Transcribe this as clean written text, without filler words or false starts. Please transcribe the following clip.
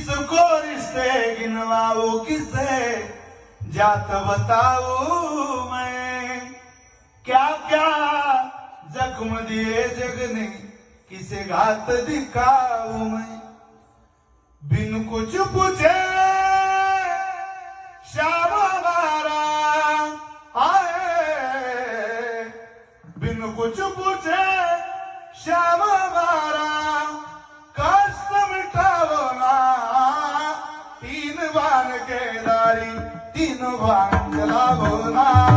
किसको रिश्ते गिनवाऊं किसे जात बताऊं मैं, क्या क्या जख्म दिए जग ने किसे घात दिखाऊं मैं। बिन कुछ पूछे श्याम हमारा आए, बिन कुछ पूछे श्याम हमारा कष्ट मिटावो ना। तीन बाण के दारी तीन बाण चलावो ना।